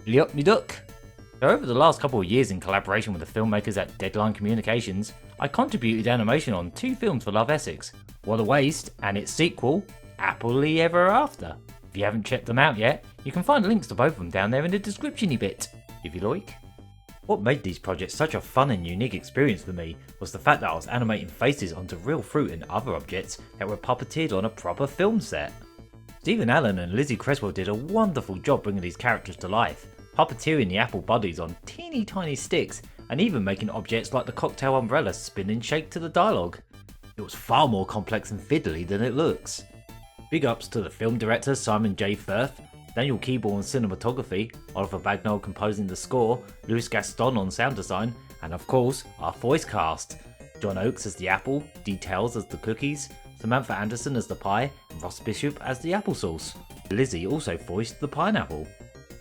Yup, me duck. So over the last couple of years in collaboration with the filmmakers at Deadline Communications, I contributed animation on two films for Love Essex, What a Waste and its sequel, Happily Ever After. If you haven't checked them out yet, you can find links to both of them down there in the description-y bit, if you like. What made these projects such a fun and unique experience for me was the fact that I was animating faces onto real fruit and other objects that were puppeteered on a proper film set. Stephen Allen and Lizzie Creswell did a wonderful job bringing these characters to life, puppeteering the apple buddies on teeny tiny sticks and even making objects like the cocktail umbrella spin and shake to the dialogue. It was far more complex and fiddly than it looks. Big ups to the film director Simon J. Firth, Daniel Keeble on cinematography, Oliver Bagnall composing the score, Louis Gaston on sound design, and of course our voice cast. John Oakes as the apple, Details as the cookies, Samantha Anderson as the pie, and Ross Bishop as the applesauce. Lizzie also voiced the pineapple.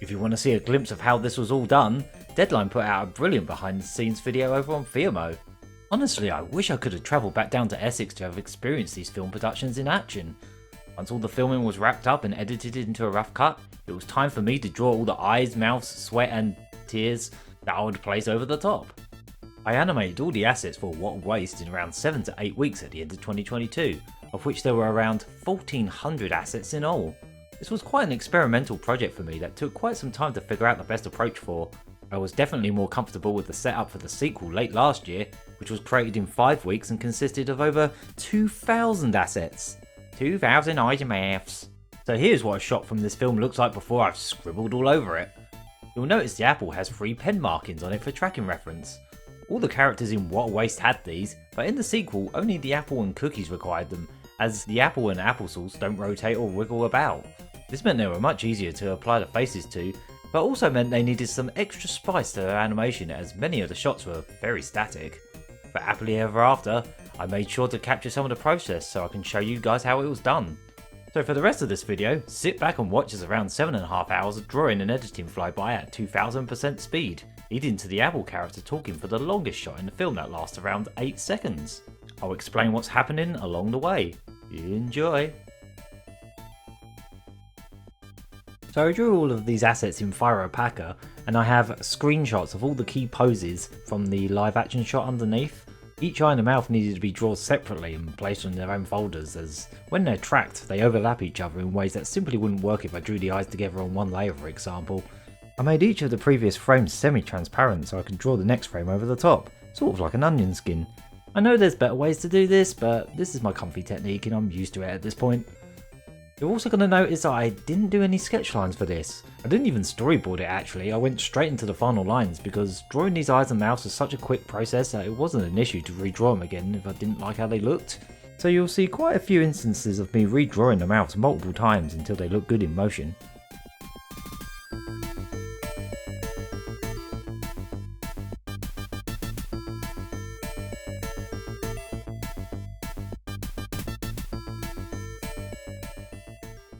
If you want to see a glimpse of how this was all done, Deadline put out a brilliant behind the scenes video over on Theamo. Honestly, I wish I could have travelled back down to Essex to have experienced these film productions in action. Once all the filming was wrapped up and edited into a rough cut, it was time for me to draw all the eyes, mouths, sweat and tears that I would place over the top. I animated all the assets for What a Waste in around 7 to 8 weeks at the end of 2022, of which there were around 1400 assets in all. This was quite an experimental project for me that took quite some time to figure out the best approach for. I was definitely more comfortable with the setup for the sequel late last year, which was created in 5 weeks and consisted of over 2,000 assets. 2,000 eyes and mouths. So here's what a shot from this film looks like before I've scribbled all over it. You'll notice the apple has 3 pen markings on it for tracking reference. All the characters in What a Waste had these, but in the sequel only the apple and cookies required them, as the apple and applesauce don't rotate or wiggle about. This meant they were much easier to apply the faces to, but also meant they needed some extra spice to their animation as many of the shots were very static. For Happily Ever After, I made sure to capture some of the process so I can show you guys how it was done. So for the rest of this video, sit back and watch as around 7.5 hours of drawing and editing fly by at 2000% speed, leading to the apple character talking for the longest shot in the film that lasts around 8 seconds. I'll explain what's happening along the way. Enjoy! So I drew all of these assets in Packer, and I have screenshots of all the key poses from the live action shot underneath. Each eye and mouth needed to be drawn separately and placed in their own folders, as when they're tracked they overlap each other in ways that simply wouldn't work if I drew the eyes together on one layer, for example. I made each of the previous frames semi-transparent so I could draw the next frame over the top, sort of like an onion skin. I know there's better ways to do this, but this is my comfy technique and I'm used to it at this point. You're also going to notice that I didn't do any sketch lines for this. I didn't even storyboard it actually, I went straight into the final lines because drawing these eyes and mouths was such a quick process that it wasn't an issue to redraw them again if I didn't like how they looked. So you'll see quite a few instances of me redrawing the mouths multiple times until they look good in motion.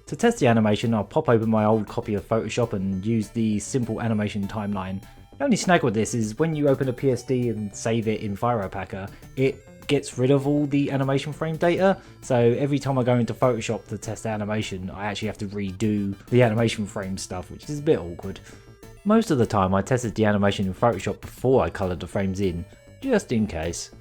To test the animation, I'll pop open my old copy of Photoshop and use the simple animation timeline. The only snag with this is when you open a PSD and save it in Packer, it gets rid of all the animation frame data, so every time I go into Photoshop to test the animation, I actually have to redo the animation frame stuff, which is a bit awkward. Most of the time I tested the animation in Photoshop before I coloured the frames in, just in case.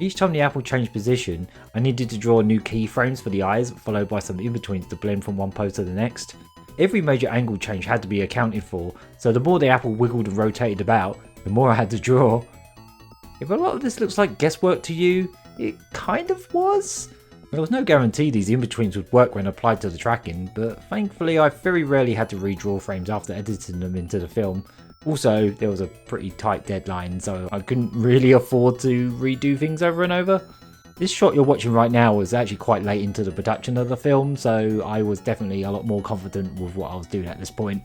Each time the apple changed position, I needed to draw new keyframes for the eyes, followed by some in-betweens to blend from one pose to the next. Every major angle change had to be accounted for, so the more the apple wiggled and rotated about, the more I had to draw. If a lot of this looks like guesswork to you, it kind of was. There was no guarantee these in-betweens would work when applied to the tracking, but thankfully I very rarely had to redraw frames after editing them into the film. Also, there was a pretty tight deadline, so I couldn't really afford to redo things over and over. This shot you're watching right now was actually quite late into the production of the film, so I was definitely a lot more confident with what I was doing at this point.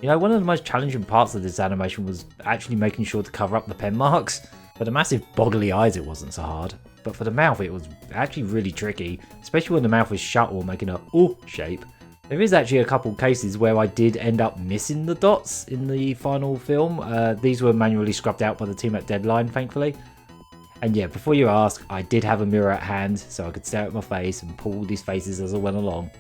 You know, one of the most challenging parts of this animation was actually making sure to cover up the pen marks. For the massive boggly eyes it wasn't so hard, but for the mouth it was actually really tricky, especially when the mouth was shut or making a "oh" shape. There is actually a couple cases where I did end up missing the dots in the final film. These were manually scrubbed out by the team at Deadline, thankfully. And yeah, before you ask, I did have a mirror at hand so I could stare at my face and pull these faces as I went along.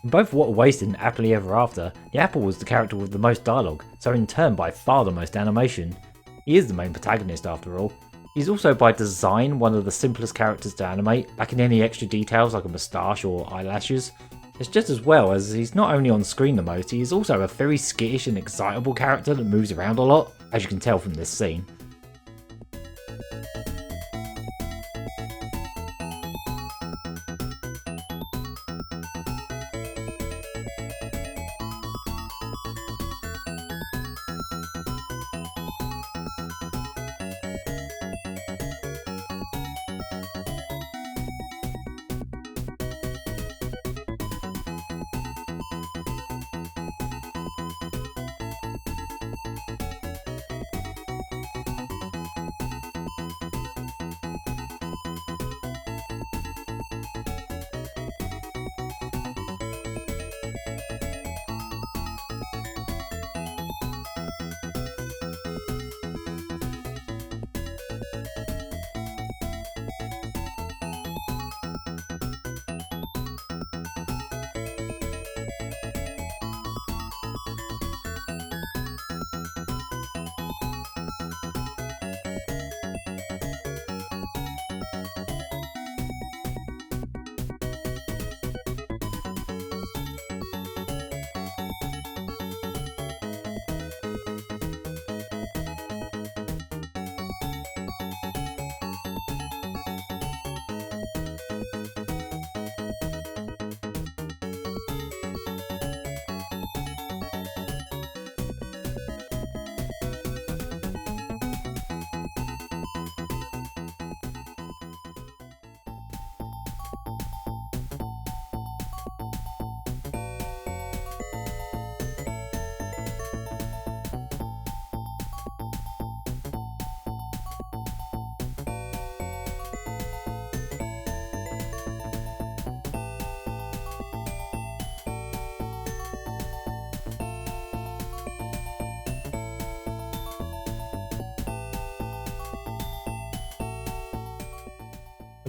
In both What a Waste and Happily Ever After, the apple was the character with the most dialogue, so in turn by far the most animation. He is the main protagonist after all. He's also by design one of the simplest characters to animate, lacking any extra details like a moustache or eyelashes. It's just as well as he's not only on screen the most, he is also a very skittish and excitable character that moves around a lot, as you can tell from this scene.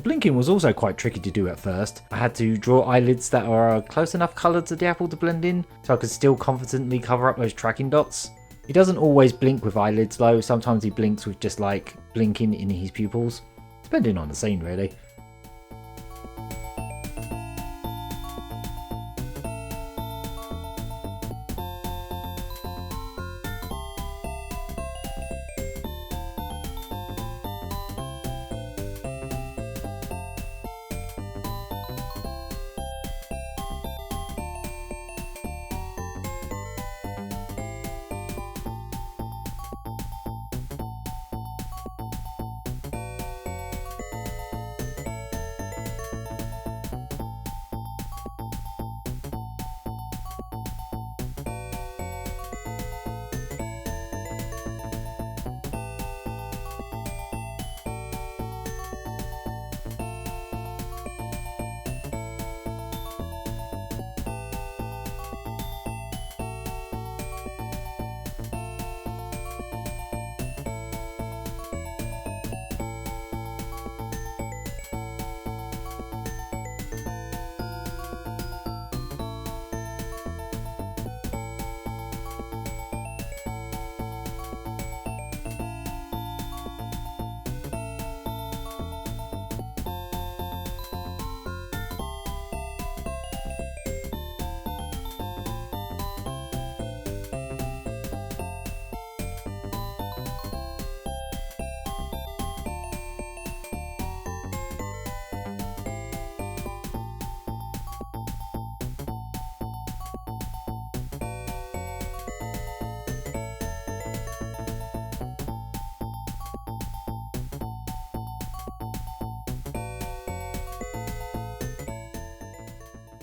blinking was also quite tricky to do at first. I had to draw eyelids that are close enough colour to the apple to blend in, so I could still confidently cover up those tracking dots. He doesn't always blink with eyelids though, sometimes he blinks with just like blinking in his pupils, depending on the scene really.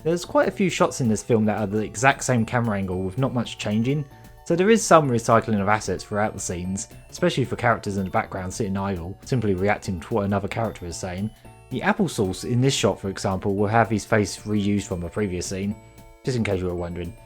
There's quite a few shots in this film that are the exact same camera angle with not much changing, so there is some recycling of assets throughout the scenes, especially for characters in the background sitting idle, simply reacting to what another character is saying. The applesauce in this shot, for example, will have his face reused from a previous scene, just in case you were wondering.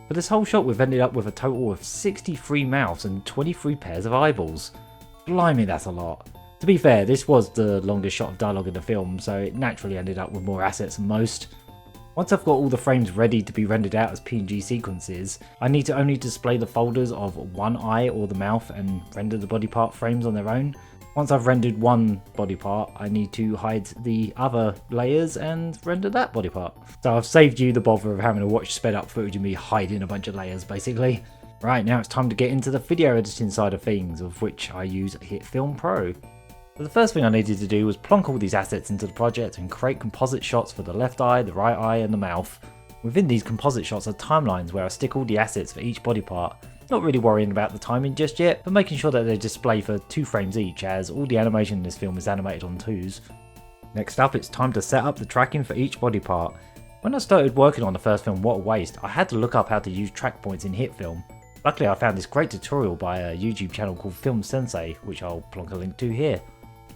For this whole shot we've ended up with a total of 63 mouths and 23 pairs of eyeballs. Blimey, that's a lot. To be fair, this was the longest shot of dialogue in the film, so it naturally ended up with more assets than most. Once I've got all the frames ready to be rendered out as PNG sequences, I need to only display the folders of one eye or the mouth and render the body part frames on their own. Once I've rendered one body part, I need to hide the other layers and render that body part. So I've saved you the bother of having to watch sped up footage of me hiding a bunch of layers basically. Right, now it's time to get into the video editing side of things, of which I use HitFilm Pro. So the first thing I needed to do was plonk all these assets into the project and create composite shots for the left eye, the right eye and the mouth. Within these composite shots are timelines where I stick all the assets for each body part. Not really worrying about the timing just yet, but making sure that they display for 2 frames each, as all the animation in this film is animated on 2s. Next up, it's time to set up the tracking for each body part. When I started working on the first film, What a Waste, I had to look up how to use track points in HitFilm. Luckily I found this great tutorial by a YouTube channel called Film Sensei, which I'll plonk a link to here.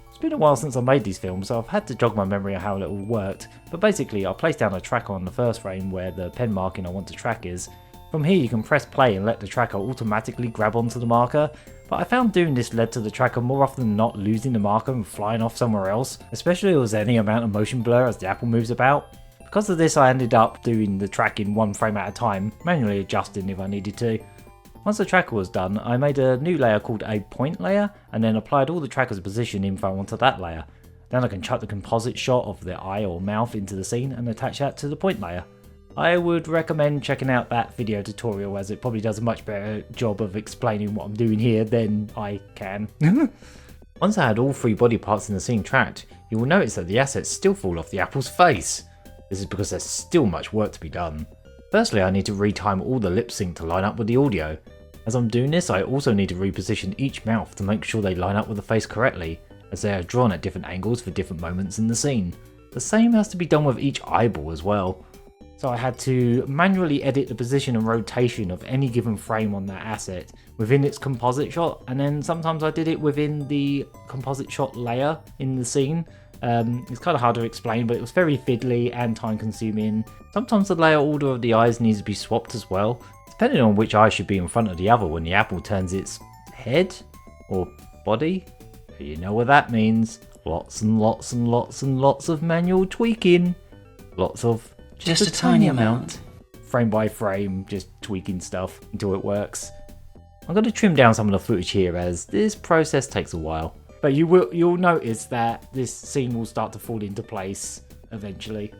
It's been a while since I made these films, so I've had to jog my memory on how it all worked, but basically I'll place down a track on the first frame where the pen marking I want to track is, From here you can press play and let the tracker automatically grab onto the marker, but I found doing this led to the tracker more often than not losing the marker and flying off somewhere else, especially if there was any amount of motion blur as the apple moves about. Because of this I ended up doing the tracking one frame at a time, manually adjusting if I needed to. Once the tracker was done, I made a new layer called a point layer and then applied all the tracker's position info onto that layer. Then I can chuck the composite shot of the eye or mouth into the scene and attach that to the point layer. I would recommend checking out that video tutorial as it probably does a much better job of explaining what I'm doing here than I can. Once I had all 3 body parts in the scene tracked, you will notice that the assets still fall off the apple's face. This is because there's still much work to be done. Firstly, I need to retime all the lip sync to line up with the audio. As I'm doing this, I also need to reposition each mouth to make sure they line up with the face correctly, as they are drawn at different angles for different moments in the scene. The same has to be done with each eyeball as well. So I had to manually edit the position and rotation of any given frame on that asset within its composite shot, and then sometimes I did it within the composite shot layer in the scene. It's kind of hard to explain, but it was very fiddly and time consuming. Sometimes the layer order of the eyes needs to be swapped as well, depending on which eye should be in front of the other when the apple turns its head or body. You know what that means. Lots and lots and lots and lots of manual tweaking. Lots of just a tiny amount. Frame by frame, just tweaking stuff until it works. I'm going to trim down some of the footage here as this process takes a while. But you'll notice that this scene will start to fall into place eventually.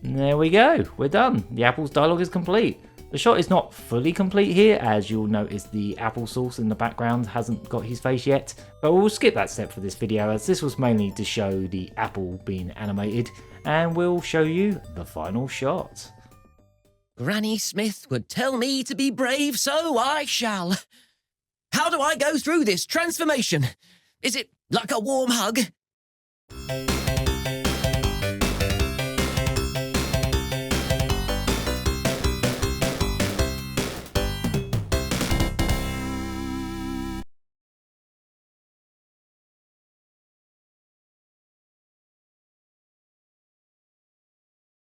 There we go, we're done. The apple's dialogue is complete. The shot is not fully complete here, as you'll notice the applesauce in the background hasn't got his face yet, but we'll skip that step for this video as this was mainly to show the apple being animated, and we'll show you the final shot. Granny Smith would tell me to be brave, so I shall. How do I go through this transformation? Is it like a warm hug?